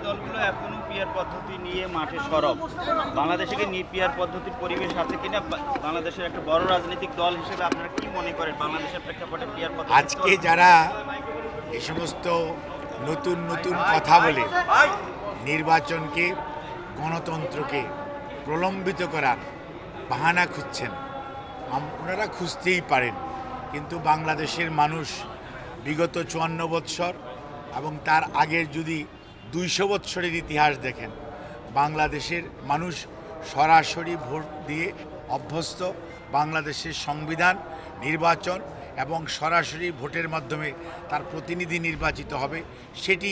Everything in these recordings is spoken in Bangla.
দলগুলো এখনো পিয়ার পদ্ধতি নিয়ে মাঠে সরব। বাংলাদেশে কি পিয়ার পদ্ধতির পরিবেশ আছে কিনা, বাংলাদেশের একটা বড় রাজনৈতিক দল হিসেবে আপনারা কি মনে করেন বাংলাদেশের প্রেক্ষাপটে পিয়ার পদ্ধতি? আজকে যারা এই সমস্ত নতুন নতুন কথা বলে নির্বাচনকে, গণতন্ত্রকে প্রলম্বিত করার বাহানা খুঁজছেন, ওনারা খুঁজতেই পারেন, কিন্তু বাংলাদেশের মানুষ বিগত 54 বৎসর এবং তার আগের যদি 200 বৎসরের ইতিহাস দেখেন, বাংলাদেশের মানুষ সরাসরি ভোট দিয়ে অভ্যস্ত। বাংলাদেশের সংবিধান, নির্বাচন এবং সরাসরি ভোটের মাধ্যমে তার প্রতিনিধি নির্বাচিত হবে, সেটি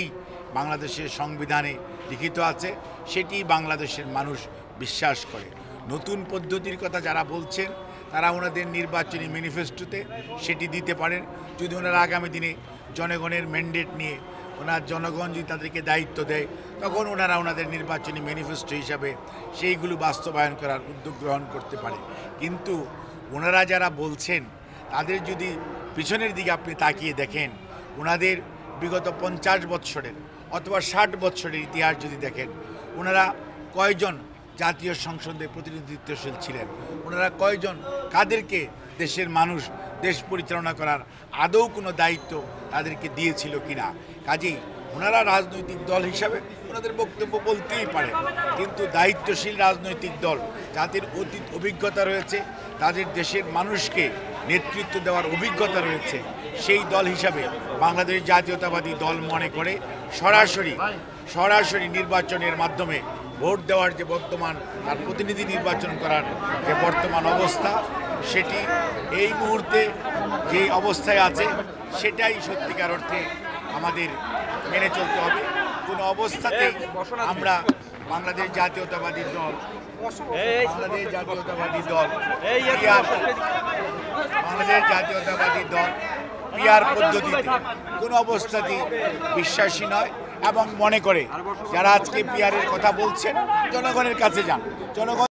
বাংলাদেশের সংবিধানে লিখিত আছে, সেটি বাংলাদেশের মানুষ বিশ্বাস করে। নতুন পদ্ধতির কথা যারা বলছেন তারা ওনাদের নির্বাচনী ম্যানিফেস্টোতে সেটি দিতে পারেন, যদি ওনারা আগামী দিনে জনগণের ম্যান্ডেট নিয়ে জনগণ যদি তাদেরকে দায়িত্ব দেয়, তখন ওনারা ওনাদের নির্বাচনী ম্যানিফেস্টো হিসাবে সেইগুলো বাস্তবায়ন করার উদ্যোগ গ্রহণ করতে পারে। কিন্তু ওনারা যারা বলছেন তাদের যদি পিছনের দিকে আপনি তাকিয়ে দেখেন, ওনাদের বিগত 50 বৎসরের অথবা 60 বৎসরের ইতিহাস যদি দেখেন, ওনারা কয়জন জাতীয় সংসদে প্রতিনিধিত্বশীল ছিলেন, ওনারা কয়জন, কাদেরকে দেশের মানুষ দেশ পরিচালনা করার আদৌ কোনো দায়িত্ব তাদেরকে দিয়েছিল কিনা। কাজেই ওনারা রাজনৈতিক দল হিসাবে ওনাদের বক্তব্য বলতেই পারে, কিন্তু দায়িত্বশীল রাজনৈতিক দল যাদের অতীত অভিজ্ঞতা রয়েছে, তাদের দেশের মানুষকে নেতৃত্ব দেওয়ার অভিজ্ঞতা রয়েছে, সেই দল হিসাবে বাংলাদেশ জাতীয়তাবাদী দল মনে করে সরাসরি নির্বাচনের মাধ্যমে ভোট দেওয়ার যে বর্তমান, তার প্রতিনিধি নির্বাচন করার যে বর্তমান অবস্থা, সেটি এই মুহূর্তে যে অবস্থায় আছে সেটাই সত্যিকার অর্থে আমাদের মেনে চলতে হবে। কোনো অবস্থাতেই আমরা বাংলাদেশ জাতীয়তাবাদী দল পিয়ার পদ্ধতিতে কোনো অবস্থাতেই বিশ্বাসী নয় এবং মনে করে যারা আজকে পিয়ারের কথা বলছেন জনগণের কাছে যান, জনগণ